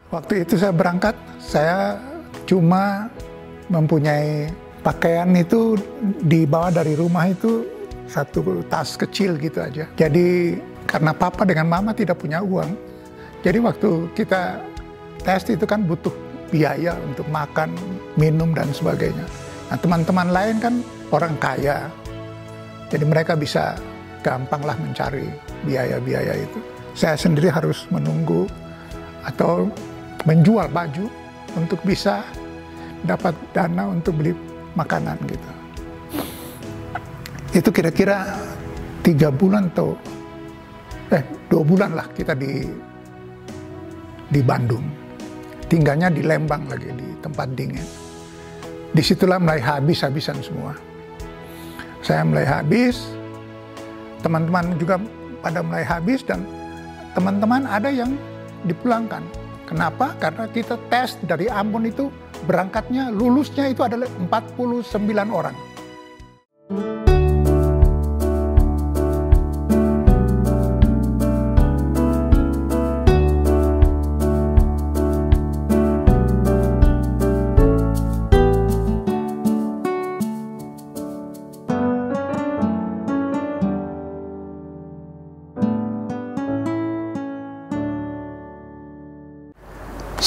Waktu itu saya berangkat, saya cuma mempunyai pakaian itu dibawa dari rumah itu satu tas kecil gitu aja. Jadi karena papa dengan mama tidak punya uang, jadi waktu kita tes itu kan butuh biaya untuk makan, minum dan sebagainya. Nah teman-teman lain kan orang kaya, jadi mereka bisa gampanglah mencari biaya-biaya itu. Saya sendiri harus menunggu atau menjual baju untuk bisa dapat dana untuk beli makanan gitu. Itu kira-kira 3 bulan atau 2 bulan lah kita di Bandung. Tinggalnya di Lembang lagi, di tempat dingin. Disitulah mulai habis-habisan semua. Saya mulai habis, teman-teman juga pada mulai habis, dan teman-teman ada yang dipulangkan. Kenapa? Karena kita tes dari Ambon itu berangkatnya, lulusnya itu adalah 49 orang.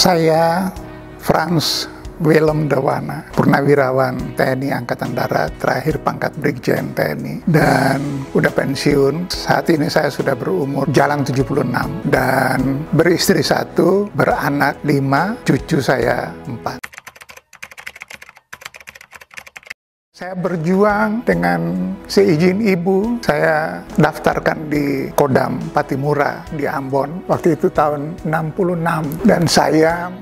Saya Frans Willem de Wana, purnawirawan TNI Angkatan Darat, terakhir pangkat Brigjen TNI, dan udah pensiun. Saat ini saya sudah berumur jalan 76 dan beristri 1, beranak 5, cucu saya 4. Saya berjuang dengan seizin ibu, saya daftarkan di Kodam Patimura di Ambon, waktu itu tahun 66, dan saya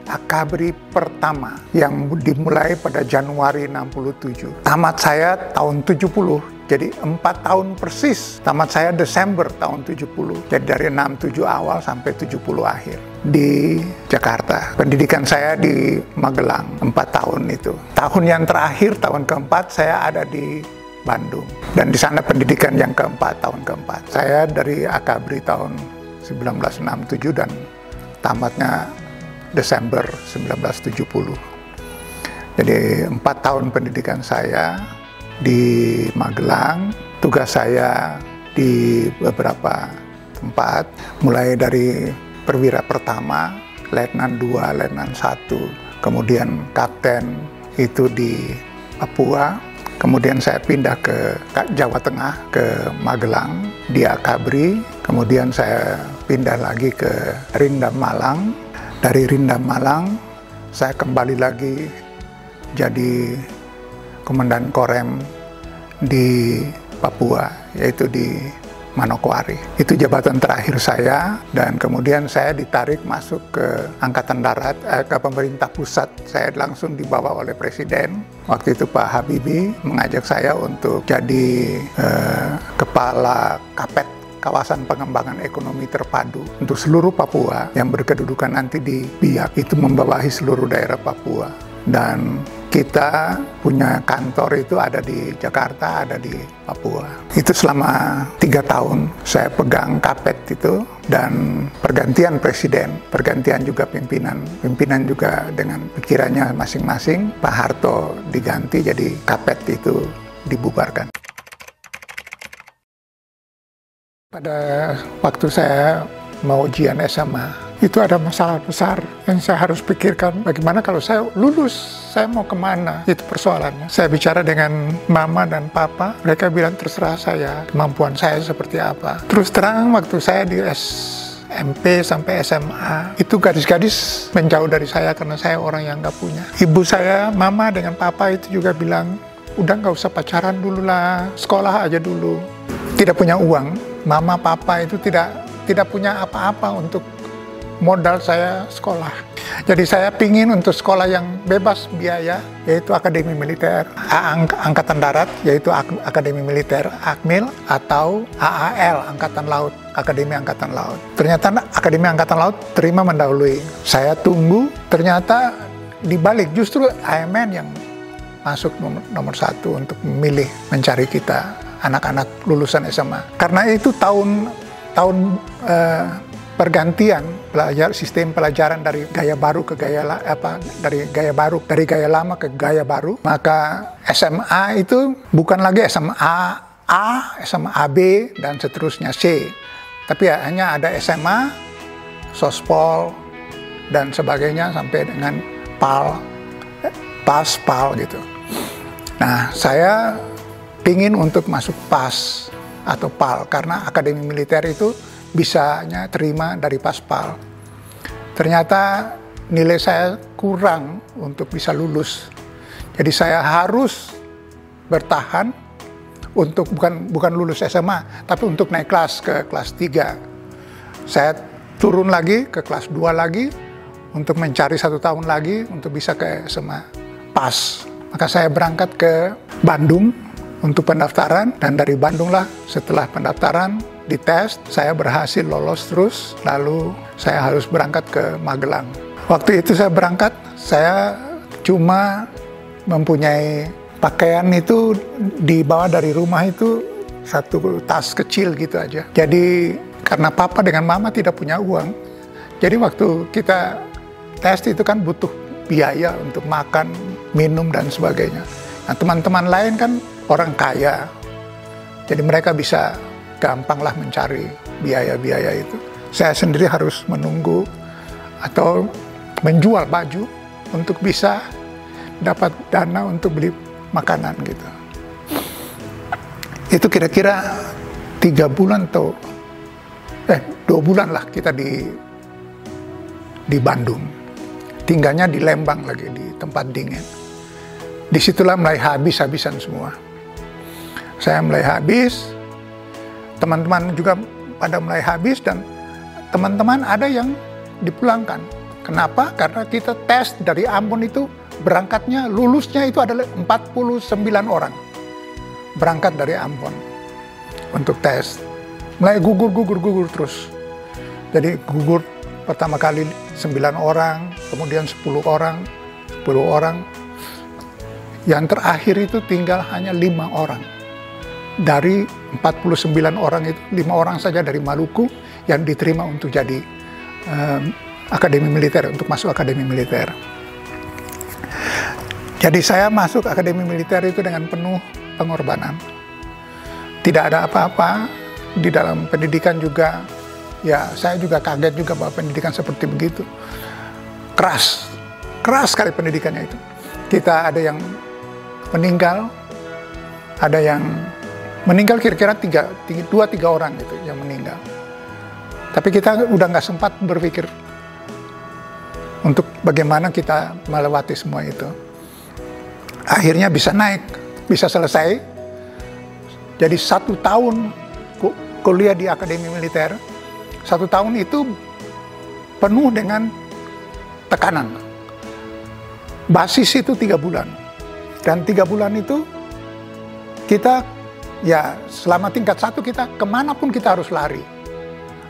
akabri pertama yang dimulai pada Januari 67. Tamat saya tahun 70, jadi 4 tahun persis. Tamat saya Desember tahun 70, jadi dari 67 awal sampai 70 akhir di Jakarta. Pendidikan saya di Magelang 4 tahun itu. Tahun yang terakhir, tahun keempat, saya ada di Bandung, dan di sana pendidikan yang keempat, tahun keempat. Saya dari akabri tahun 1967 dan tamatnya Desember 1970. Jadi 4 tahun pendidikan saya di Magelang. Tugas saya di beberapa tempat, mulai dari perwira pertama, letnan 2, letnan 1, kemudian kapten itu di Papua. Kemudian saya pindah ke Jawa Tengah, ke Magelang, di Akabri. Kemudian saya pindah lagi ke Rindam Malang. Dari Rindam Malang, saya kembali lagi jadi komandan Korem di Papua, yaitu di Manokwari. Itu jabatan terakhir saya, dan kemudian saya ditarik masuk ke Angkatan Darat, ke pemerintah pusat. Saya langsung dibawa oleh Presiden. Waktu itu Pak Habibie mengajak saya untuk jadi Kepala Kapet Kawasan Pengembangan Ekonomi Terpadu untuk seluruh Papua yang berkedudukan nanti di Biak, itu membawahi seluruh daerah Papua. Dan kita punya kantor itu ada di Jakarta, ada di Papua. Itu selama 3 tahun saya pegang Kapet itu, dan pergantian presiden, pergantian juga pimpinan. Pimpinan juga dengan pikirannya masing-masing. Pak Harto diganti, jadi Kapet itu dibubarkan. Pada waktu saya mau ujian SMA, itu ada masalah besar yang saya harus pikirkan. Bagaimana kalau saya lulus, saya mau kemana? Itu persoalannya. Saya bicara dengan mama dan papa, mereka bilang terserah saya, kemampuan saya seperti apa. Terus terang waktu saya di SMP sampai SMA, itu gadis-gadis menjauh dari saya karena saya orang yang nggak punya. Ibu saya, mama dengan papa itu juga bilang, udah nggak usah pacaran dulu lah, sekolah aja dulu. Tidak punya uang. Mama, papa itu tidak punya apa-apa untuk modal saya sekolah. Jadi saya pingin untuk sekolah yang bebas biaya, yaitu Akademi Militer, Angkatan Darat, yaitu Akademi Militer Akmil, atau AAL, Angkatan Laut, Akademi Angkatan Laut. Ternyata Akademi Angkatan Laut terima mendahului. Saya tunggu, ternyata dibalik justru AMN yang masuk nomor 1 untuk memilih, mencari kita anak-anak lulusan SMA. Karena itu tahun pergantian sistem pelajaran dari gaya baru ke dari gaya lama ke gaya baru, maka SMA itu bukan lagi SMA A, SMA B dan seterusnya C, tapi ya, hanya ada SMA, Sospol dan sebagainya sampai dengan PAL, PAS, PAL gitu. Nah, saya pingin untuk masuk PAS atau PAL karena akademi militer itu bisanya terima dari PAS-PAL. Ternyata nilai saya kurang untuk bisa lulus. Jadi saya harus bertahan untuk bukan lulus SMA, tapi untuk naik kelas ke kelas 3. Saya turun lagi ke kelas 2 lagi untuk mencari 1 tahun lagi untuk bisa ke SMA PAS. Maka saya berangkat ke Bandung untuk pendaftaran, dan dari Bandung lah setelah pendaftaran dites, saya berhasil lolos terus, lalu saya harus berangkat ke Magelang. Waktu itu saya berangkat, saya cuma mempunyai pakaian itu dibawa dari rumah itu 1 tas kecil gitu aja. Jadi karena papa dengan mama tidak punya uang, jadi waktu kita tes itu kan butuh biaya untuk makan, minum dan sebagainya. Nah, teman-teman lain kan orang kaya, jadi mereka bisa gampanglah mencari biaya-biaya itu. Saya sendiri harus menunggu atau menjual baju untuk bisa dapat dana untuk beli makanan gitu. Itu kira-kira 3 bulan atau 2 bulan lah kita di Bandung. Tinggalnya di Lembang lagi, di tempat dingin. Disitulah mulai habis-habisan semua. Saya mulai habis, teman-teman juga pada mulai habis, dan teman-teman ada yang dipulangkan. Kenapa? Karena kita tes dari Ambon itu berangkatnya, lulusnya itu adalah 49 orang. Berangkat dari Ambon untuk tes. Mulai gugur terus. Jadi gugur pertama kali 9 orang, kemudian 10 orang. Yang terakhir itu tinggal hanya 5 orang. Dari 49 orang itu, 5 orang saja dari Maluku yang diterima untuk jadi akademi militer, untuk masuk akademi militer. Jadi saya masuk akademi militer itu dengan penuh pengorbanan. Tidak ada apa-apa di dalam pendidikan juga. Ya, saya juga kaget juga bahwa pendidikan seperti begitu. Keras sekali pendidikannya itu. Kita ada yang meninggal, ada yang meninggal kira-kira 2-3 orang gitu yang meninggal. Tapi kita udah nggak sempat berpikir untuk bagaimana kita melewati semua itu. Akhirnya bisa naik, bisa selesai. Jadi 1 tahun kuliah di akademi militer, 1 tahun itu penuh dengan tekanan. Basis itu 3 bulan. Dan 3 bulan itu kita, ya selama tingkat 1 kita kemanapun kita harus lari.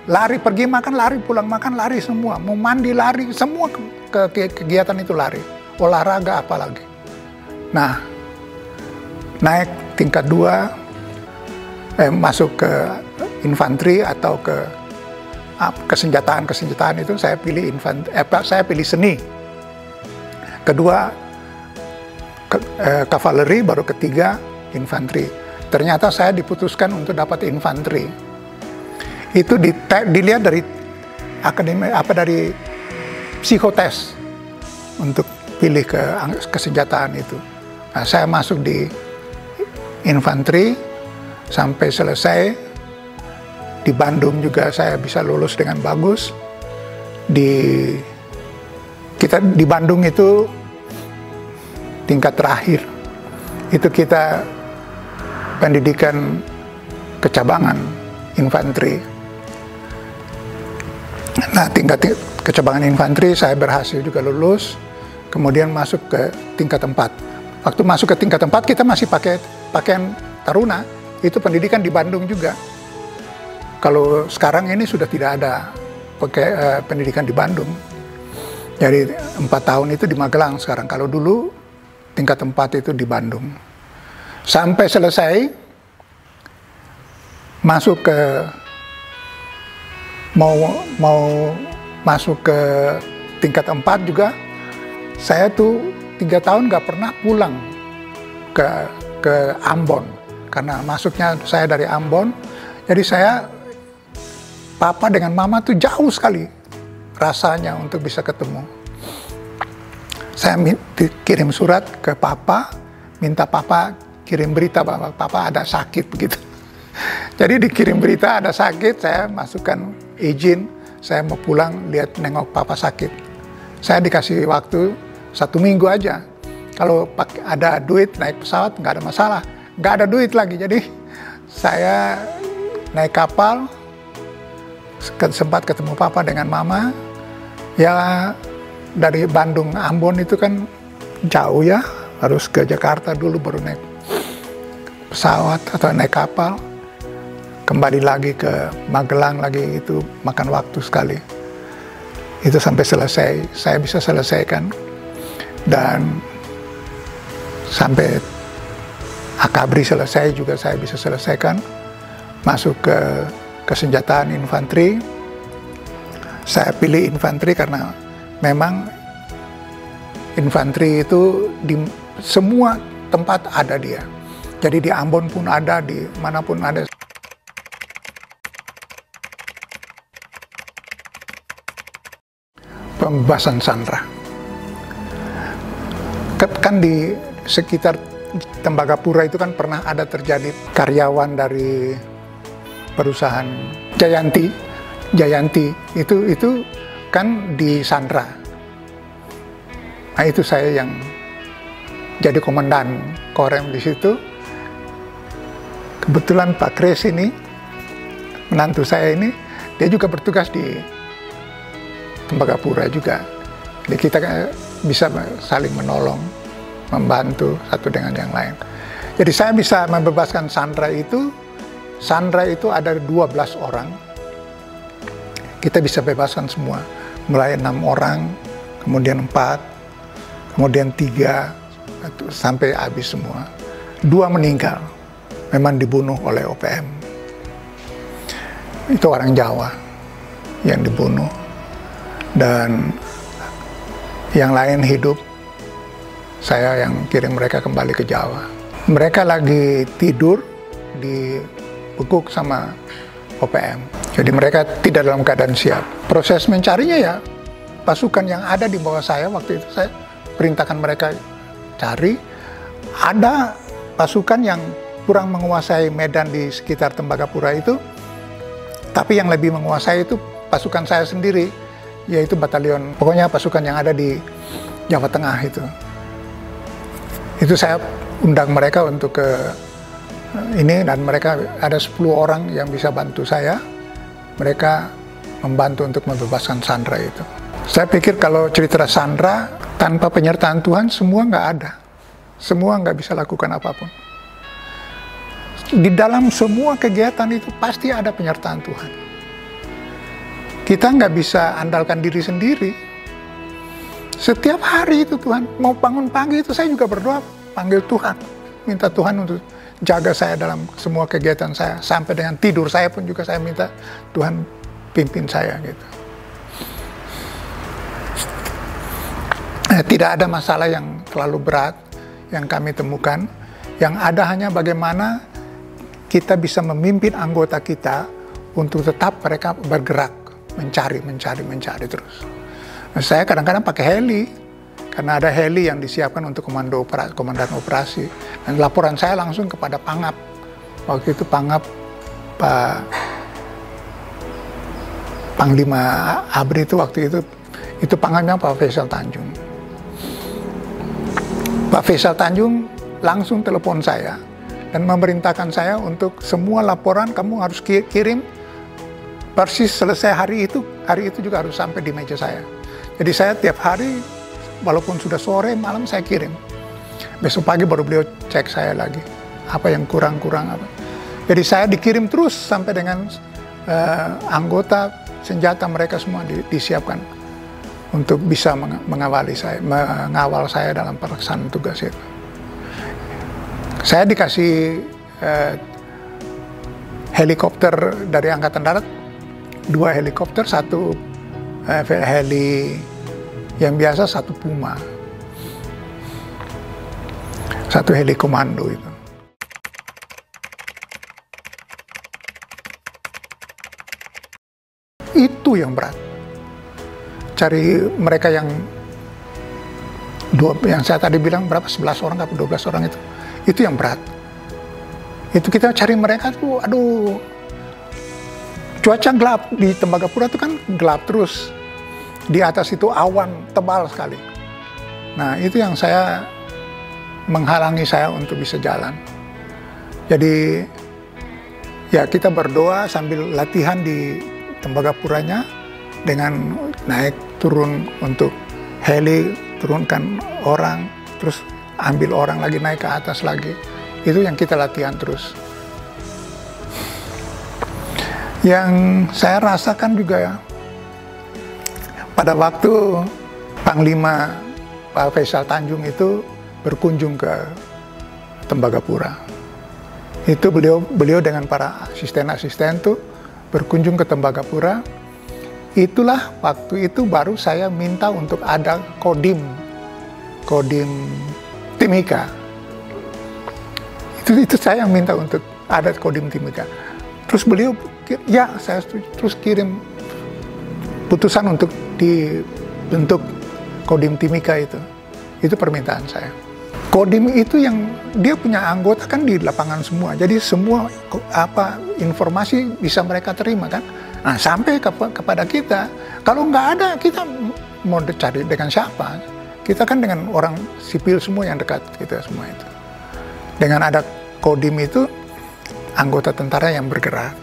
Lari, pergi makan lari, pulang makan lari semua. Mau mandi lari, semua kegiatan itu lari. Olahraga apalagi. Nah, naik tingkat 2, masuk ke infanteri atau ke kesenjataan itu, saya pilih saya pilih seni. Kedua kavaleri, baru ketiga infanteri. Ternyata saya diputuskan untuk dapat infanteri. Itu dilihat dari akademi dari psikotes untuk pilih ke kesenjataan itu. Nah, saya masuk di infanteri sampai selesai. Di Bandung juga saya bisa lulus dengan bagus. Di Bandung itu tingkat terakhir, itu kita pendidikan kecabangan infanteri. Nah, tingkat kecabangan infanteri saya berhasil juga lulus, kemudian masuk ke tingkat 4. Waktu masuk ke tingkat 4 kita masih pakai pakaian taruna, itu pendidikan di Bandung juga. Kalau sekarang ini sudah tidak ada pendidikan di Bandung. Jadi 4 tahun itu di Magelang sekarang. Kalau dulu tingkat 4 itu di Bandung. Sampai selesai, masuk ke mau masuk ke tingkat 4 juga, saya tuh 3 tahun nggak pernah pulang ke Ambon, karena masuknya saya dari Ambon. Jadi papa dengan mama tuh jauh sekali rasanya untuk bisa ketemu. Saya kirim surat ke papa, minta papa kirim berita bahwa papa ada sakit begitu. Jadi dikirim berita ada sakit, saya masukkan izin, saya mau pulang lihat nengok papa sakit. Saya dikasih waktu 1 minggu aja. Kalau ada duit naik pesawat nggak ada masalah. Nggak ada duit lagi, jadi saya naik kapal, sempat ketemu papa dengan mama. Ya dari Bandung Ambon itu kan jauh ya, harus ke Jakarta dulu baru naik pesawat atau naik kapal. Kembali lagi ke Magelang lagi, itu makan waktu sekali. Itu sampai selesai, saya bisa selesaikan. Dan sampai Akabri selesai juga saya bisa selesaikan. Masuk ke kesenjataan infanteri. Saya pilih infanteri karena memang infanteri itu di semua tempat ada dia. Jadi di Ambon pun ada, di manapun ada. Pembebasan sandera. Kan di sekitar Tembagapura itu kan pernah ada terjadi karyawan dari perusahaan Jayanti itu kan di sandera. Nah itu saya yang jadi komandan Korem di situ. Kebetulan Pak Kres ini, menantu saya ini, dia juga bertugas di Tembagapura juga. Jadi kita bisa saling menolong, membantu satu dengan yang lain. Jadi saya bisa membebaskan sandera itu. Sandera itu ada 12 orang. Kita bisa bebaskan semua. Mulai 6 orang, kemudian 4, kemudian 3, sampai habis semua. 2 meninggal, memang dibunuh oleh OPM. Itu orang Jawa yang dibunuh. Dan yang lain hidup, saya yang kirim mereka kembali ke Jawa. Mereka lagi tidur dibekuk sama OPM. Jadi mereka tidak dalam keadaan siap. Proses mencarinya ya, pasukan yang ada di bawah saya waktu itu saya perintahkan mereka cari. Ada pasukan yang kurang menguasai medan di sekitar Tembagapura itu, tapi yang lebih menguasai itu pasukan saya sendiri, yaitu batalion, pokoknya pasukan yang ada di Jawa Tengah itu. Itu saya undang mereka untuk ke ini, dan mereka ada 10 orang yang bisa bantu saya. Mereka membantu untuk membebaskan sandera itu. Saya pikir kalau cerita sandera tanpa penyertaan Tuhan semua nggak ada. Semua nggak bisa lakukan apapun. Di dalam semua kegiatan itu pasti ada penyertaan Tuhan. Kita nggak bisa andalkan diri sendiri. Setiap hari itu Tuhan, mau bangun pagi itu saya juga berdoa, panggil Tuhan. Minta Tuhan untuk jaga saya dalam semua kegiatan saya. Sampai dengan tidur saya pun juga saya minta Tuhan pimpin saya gitu. Tidak ada masalah yang terlalu berat yang kami temukan. Yang ada hanya bagaimana kita bisa memimpin anggota kita untuk tetap mereka bergerak, mencari terus. Nah, saya kadang-kadang pakai heli, karena ada heli yang disiapkan untuk komandan operasi. Dan laporan saya langsung kepada Pangap. Waktu itu Pangap, Pak Panglima ABRI itu waktu itu Pangapnya Pak Faisal Tanjung. Pak Faisal Tanjung langsung telepon saya dan memerintahkan saya untuk semua laporan kamu harus kirim persis selesai hari itu juga harus sampai di meja saya. Jadi saya tiap hari, walaupun sudah sore, malam saya kirim. Besok pagi baru beliau cek saya lagi, apa yang kurang apa. Jadi saya dikirim terus sampai dengan anggota senjata mereka semua disiapkan untuk bisa mengawal saya dalam pelaksanaan tugas itu. Saya dikasih helikopter dari Angkatan Darat 2 helikopter, 1 heli yang biasa, 1 Puma, 1 heli komando itu. Itu yang berat. Cari mereka yang saya tadi bilang berapa, 11 orang atau 12 orang itu yang berat. Itu kita cari mereka tuh, aduh, cuaca gelap di Tembagapura itu kan gelap terus. Di atas itu awan tebal sekali. Nah, itu yang menghalangi saya untuk bisa jalan. Jadi ya kita berdoa sambil latihan di Tembagapuranya dengan naik turun untuk heli, turunkan orang, terus ambil orang lagi, naik ke atas lagi. Itu yang kita latihan terus. Yang saya rasakan juga ya, pada waktu Panglima Pak Faisal Tanjung itu berkunjung ke Tembagapura. Itu beliau dengan para asisten-asisten tuh berkunjung ke Tembagapura. Itulah waktu itu baru saya minta untuk ada Kodim Timika. Itu saya yang minta untuk ada Kodim Timika. Terus beliau, ya saya terus kirim putusan untuk dibentuk Kodim Timika itu. Itu permintaan saya. Kodim itu yang dia punya anggota kan di lapangan semua. Jadi semua informasi bisa mereka terima kan. Nah, sampai kepada kita. Kalau nggak ada, kita mau cari dengan siapa? Kita kan dengan orang sipil semua yang dekat kita semua itu. Dengan ada Kodim itu, anggota tentara yang bergerak.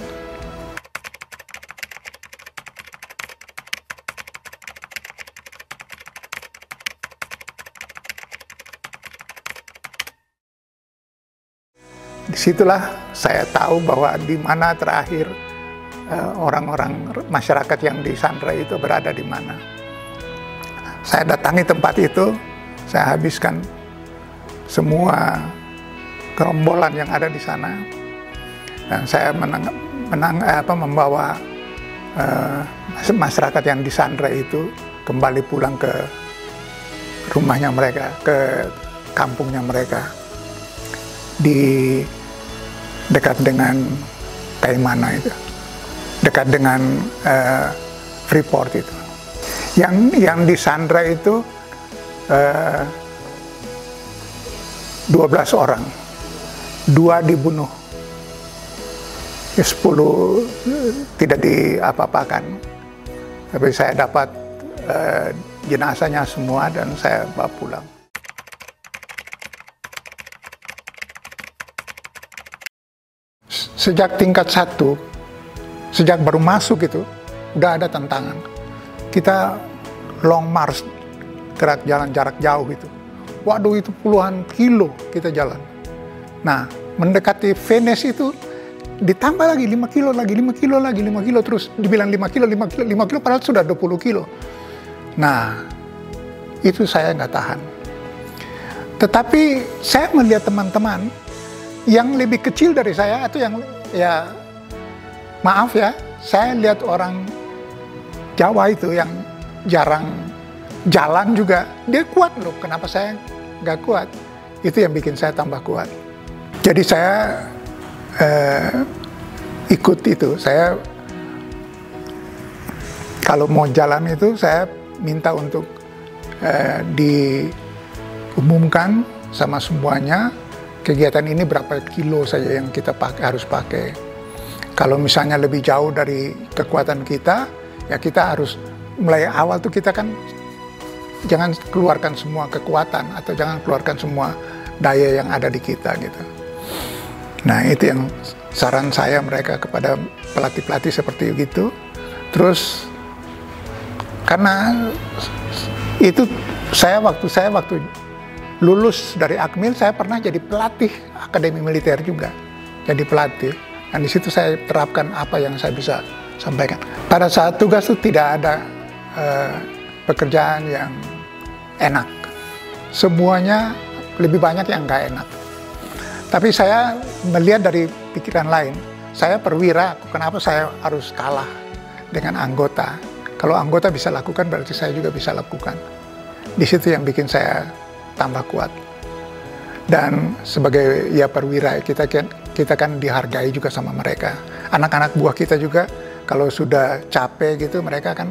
Disitulah saya tahu bahwa di mana terakhir orang-orang masyarakat yang disandra itu berada di mana. Saya datangi tempat itu, saya habiskan semua gerombolan yang ada di sana, dan saya membawa masyarakat yang disandra itu kembali pulang ke rumahnya mereka, ke kampungnya mereka di dekat dengan Kaimana itu, dekat dengan Freeport itu. Yang disandra itu 12 orang, 2 dibunuh, 10 tidak diapa-apakan. Tapi saya dapat jenazahnya semua dan saya bawa pulang. Sejak tingkat 1, sejak baru masuk itu, udah ada tantangan. Kita long march, gerak jalan jarak jauh itu. Waduh, itu puluhan kilo kita jalan. Nah, mendekati Venice itu, ditambah lagi 5 kilo lagi, 5 kilo lagi, 5 kilo terus. Dibilang 5 kilo, 5 kilo, 5 kilo, padahal sudah 20 kilo. Nah, itu saya nggak tahan. Tetapi saya melihat teman-teman yang lebih kecil dari saya, atau yang, ya maaf ya, saya lihat orang Jawa itu yang jarang jalan juga, dia kuat loh. Kenapa saya nggak kuat? Itu yang bikin saya tambah kuat. Jadi saya ikut itu. Saya kalau mau jalan itu, saya minta untuk diumumkan sama semuanya, kegiatan ini berapa kilo saja yang kita harus pakai. Kalau misalnya lebih jauh dari kekuatan kita, ya kita harus mulai awal tuh kita kan jangan keluarkan semua kekuatan atau jangan keluarkan semua daya yang ada di kita gitu. Nah, itu yang saran saya mereka kepada pelatih-pelatih seperti itu. Terus karena itu saya waktu lulus dari Akmil, saya pernah jadi pelatih Akademi Militer juga, jadi pelatih. Dan di situ saya terapkan apa yang saya bisa sampaikan. Pada saat tugas itu tidak ada pekerjaan yang enak. Semuanya lebih banyak yang nggak enak. Tapi saya melihat dari pikiran lain. Saya perwira, kenapa saya harus kalah dengan anggota. Kalau anggota bisa lakukan, berarti saya juga bisa lakukan. Di situ yang bikin saya tambah kuat. Dan sebagai ya perwira, kita kan dihargai juga sama mereka. Anak-anak buah kita juga, kalau sudah capek gitu, mereka kan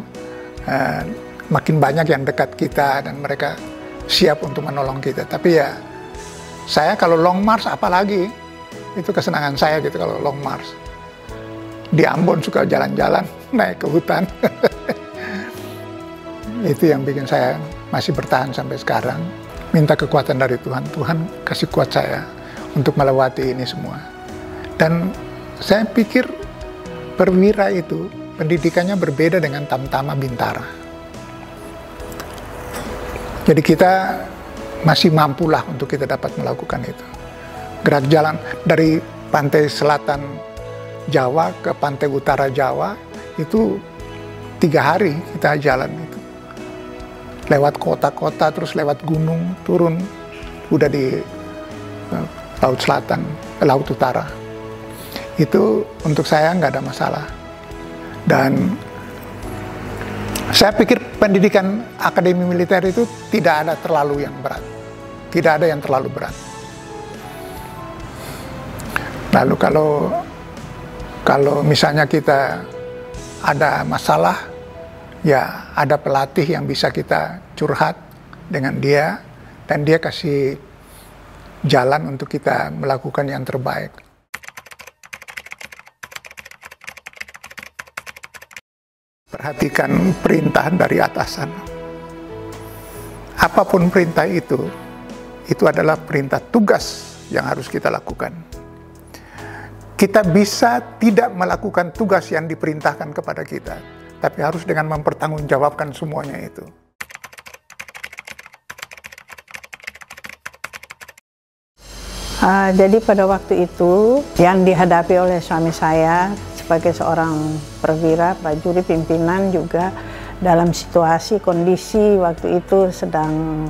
makin banyak yang dekat kita dan mereka siap untuk menolong kita. Tapi ya, saya kalau long march apalagi, itu kesenangan saya gitu kalau long march. Di Ambon suka jalan-jalan, naik ke hutan. Itu yang bikin saya masih bertahan sampai sekarang. Minta kekuatan dari Tuhan. Tuhan kasih kuat saya untuk melewati ini semua. Dan saya pikir perwira itu pendidikannya berbeda dengan Tamtama Bintara. Jadi kita masih mampulah untuk kita dapat melakukan itu. Gerak jalan dari pantai selatan Jawa ke pantai utara Jawa itu 3 hari kita jalan itu. Lewat kota-kota, terus lewat gunung, turun, udah di Laut Selatan, Laut Utara. Itu untuk saya nggak ada masalah. Dan saya pikir pendidikan akademi militer itu tidak ada terlalu yang berat. Tidak ada yang terlalu berat. Lalu kalau misalnya kita ada masalah, ya ada pelatih yang bisa kita curhat dengan dia, dan dia kasih jalan untuk kita melakukan yang terbaik. Perhatikan perintah dari atasan. Apapun perintah itu adalah perintah tugas yang harus kita lakukan. Kita bisa tidak melakukan tugas yang diperintahkan kepada kita, tapi harus dengan mempertanggungjawabkan semuanya itu. Jadi pada waktu itu yang dihadapi oleh suami saya sebagai seorang perwira, prajurit pimpinan juga dalam situasi kondisi waktu itu sedang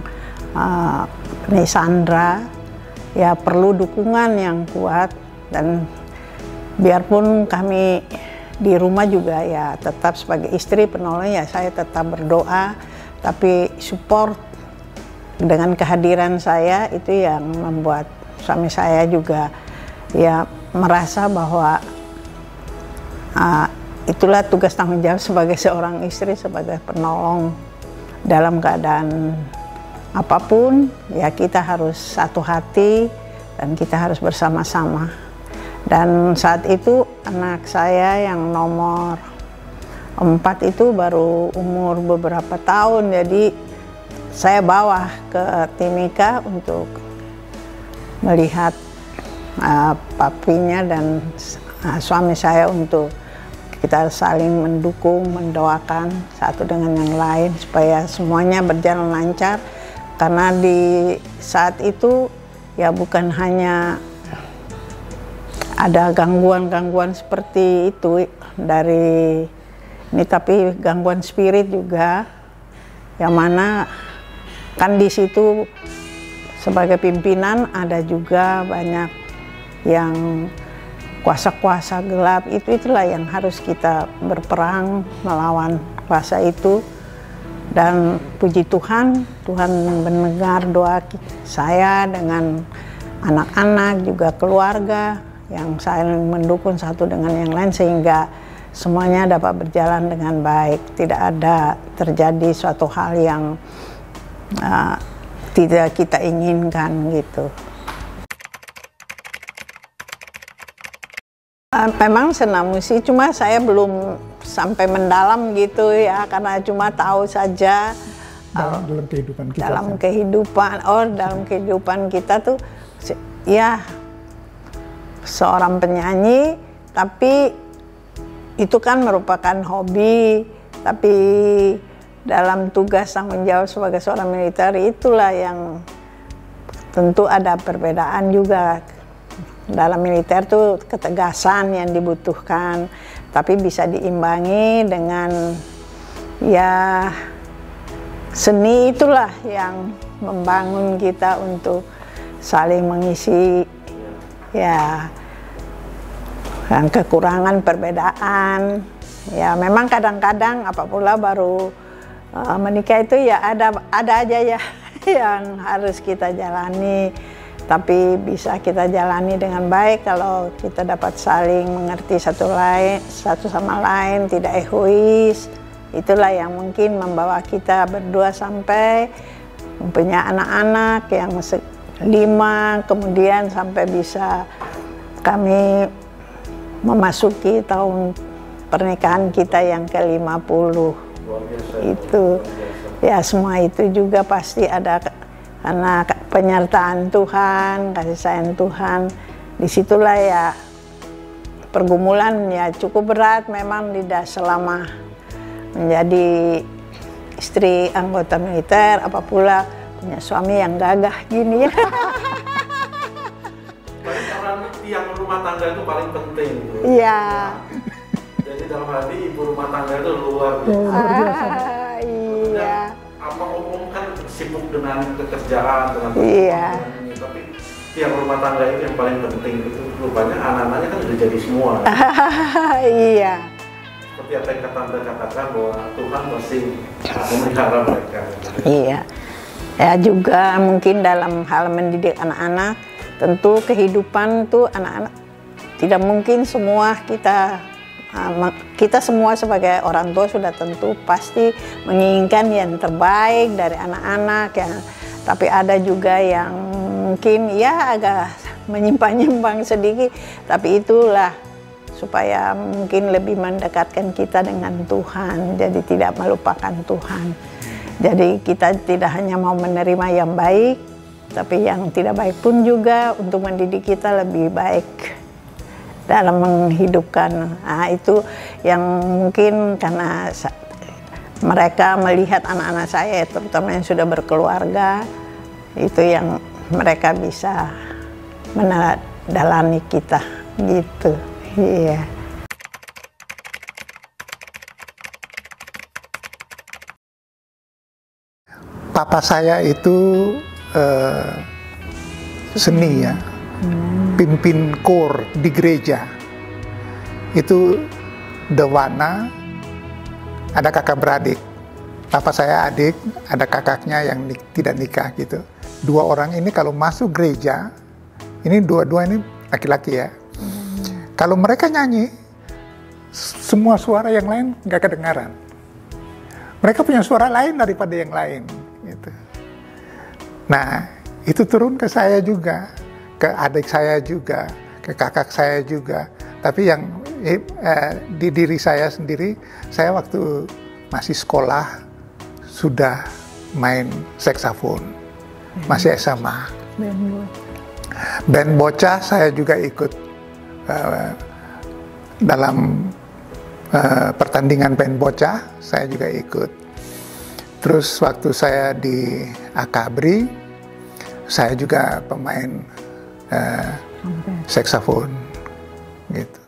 Nisandra, ya perlu dukungan yang kuat. Dan biarpun kami di rumah juga ya tetap sebagai istri penolong, ya saya tetap berdoa, tapi support dengan kehadiran saya itu yang membuat suami saya juga ya merasa bahwa itulah tugas tanggung jawab sebagai seorang istri, sebagai penolong dalam keadaan apapun, ya kita harus satu hati dan kita harus bersama-sama. Dan saat itu anak saya yang nomor 4 itu baru umur beberapa tahun, jadi saya bawa ke Timika untuk melihat papinya dan suami saya, untuk kita saling mendukung, mendoakan satu dengan yang lain supaya semuanya berjalan lancar. Karena di saat itu ya bukan hanya ada gangguan-gangguan seperti itu dari ini, tapi gangguan spirit juga, yang mana kan di situ sebagai pimpinan ada juga banyak yang kuasa-kuasa gelap, itulah yang harus kita berperang melawan kuasa itu. Dan puji Tuhan, Tuhan mendengar doa saya dengan anak-anak juga keluarga yang saling mendukung satu dengan yang lain, sehingga semuanya dapat berjalan dengan baik. Tidak ada terjadi suatu hal yang tidak kita inginkan gitu. Memang senang musik, cuma saya belum sampai mendalam gitu ya, karena cuma tahu saja dalam kehidupan kita. Dalam kehidupan kita tuh ya seorang penyanyi, tapi itu kan merupakan hobi, tapi dalam tugas tanggung jawab sebagai seorang militer itulah yang tentu ada perbedaan juga. Dalam militer tuh ketegasan yang dibutuhkan, tapi bisa diimbangi dengan ya seni, itulah yang membangun kita untuk saling mengisi ya yang kekurangan perbedaan Ya memang kadang-kadang apabila baru menikah itu ya ada aja ya yang harus kita jalani, tapi bisa kita jalani dengan baik kalau kita dapat saling mengerti satu sama lain, tidak egois. Itulah yang mungkin membawa kita berdua sampai mempunyai anak-anak yang 5, kemudian sampai bisa kami memasuki tahun pernikahan kita yang ke-50. Itu ya, semua itu juga pasti ada karena penyertaan Tuhan, kasih sayang Tuhan. Disitulah ya pergumulan ya cukup berat memang, tidak selama menjadi istri anggota militer, apa pula punya suami yang gagah gini ya. Karena tiang rumah tangga itu paling penting. Iya. Jadi dalam hati ibu rumah tangga itu luar biasa. Iya. Apa umum kan sibuk dengan pekerjaan, dengan Iya. ini, tapi tiang rumah tangga itu yang paling penting. Itu rupanya anak-anaknya kan udah jadi semua. Iya. Seperti apa yang Tante katakan bahwa Tuhan masih memelihara mereka. Iya. Ya juga mungkin dalam hal mendidik anak-anak, tentu kehidupan tuh anak-anak tidak mungkin semua kita semua sebagai orang tua sudah tentu pasti menginginkan yang terbaik dari anak-anak ya. Tapi ada juga yang mungkin ya agak menyimpang-nyimpang sedikit, tapi itulah supaya mungkin lebih mendekatkan kita dengan Tuhan, jadi tidak melupakan Tuhan. Jadi kita tidak hanya mau menerima yang baik, tapi yang tidak baik pun juga untuk mendidik kita lebih baik dalam menghidupkan. Nah, itu yang mungkin karena mereka melihat anak-anak saya, terutama yang sudah berkeluarga, itu yang mereka bisa meneladani kita gitu. Iya. Papa saya itu seni ya, pimpin kor di gereja. Itu dewana, ada kakak beradik. Papa saya adik, ada kakaknya yang tidak nikah gitu. 2 orang ini kalau masuk gereja, ini dua-dua ini laki-laki ya. Kalau mereka nyanyi, semua suara yang lain nggak kedengaran. Mereka punya suara lain daripada yang lain. Gitu. Nah, itu turun ke saya juga, ke adik saya juga, ke kakak saya juga. Tapi yang di diri saya sendiri, saya waktu masih sekolah sudah main saksofon, masih SMA. Band bocah saya juga ikut dalam pertandingan band bocah, saya juga ikut. Terus waktu saya di Akabri, saya juga pemain saksofon gitu.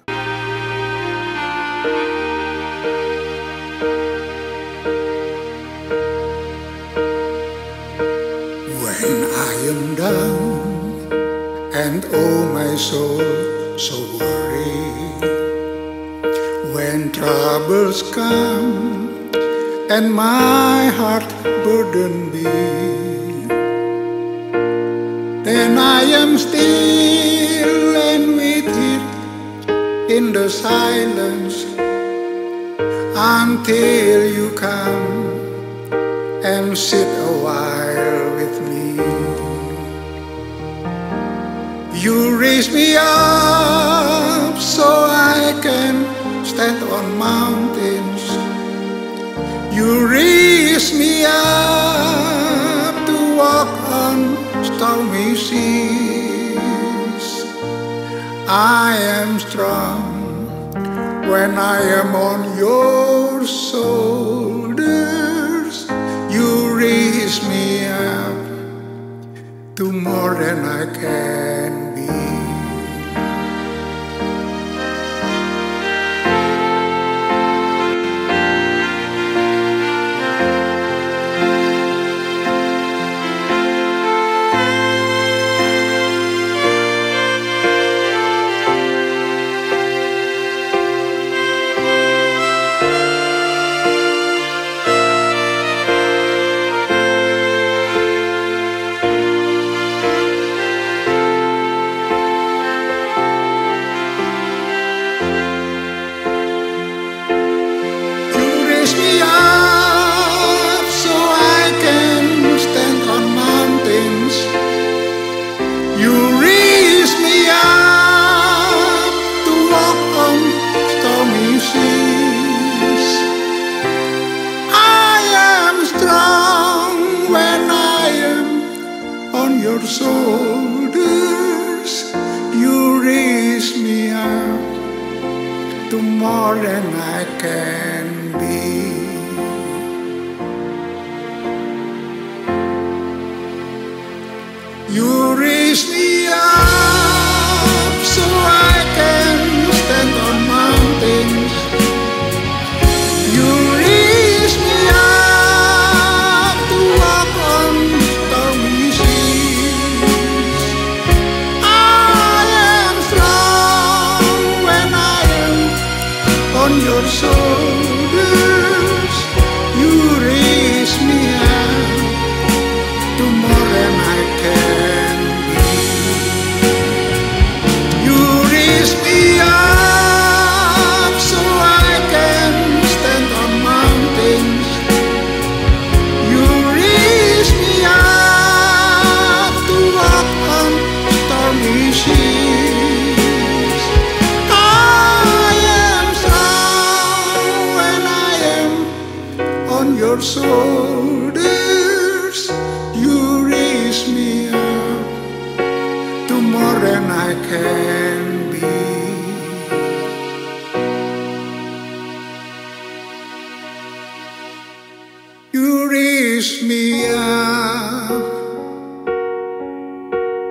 When I am down and oh my soul so worried, when troubles come and my heart burden be, then I am still and wait here in the silence until you come and sit a while with me. You raise me up so I can stand on mountains. You raise me up to walk on stormy seas. I am strong when I am on your shoulders. You raise me up to more than I can be. your shoulders. You raise me up to more than I can be. You raise me up so I can stand on mountains. You raise me up to walk on stormy seas. I am strong when I am on your shoulders. You raise me up to more than I can be. You raise me up so I can stand on mountains. You raise me up to walk on stormy seas. I am strong when I am on your shoulders. You raise me up to more than I can be. You raise me up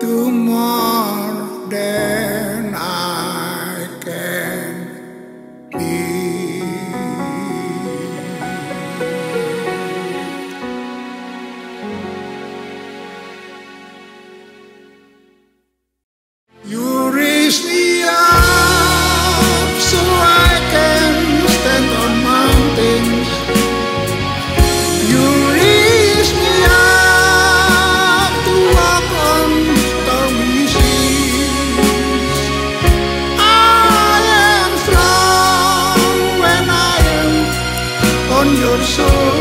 to more than I can be. You raise me up so I can stand on mountains. You raise me up to walk on stormy seas. I am strong when I am on your shoulders.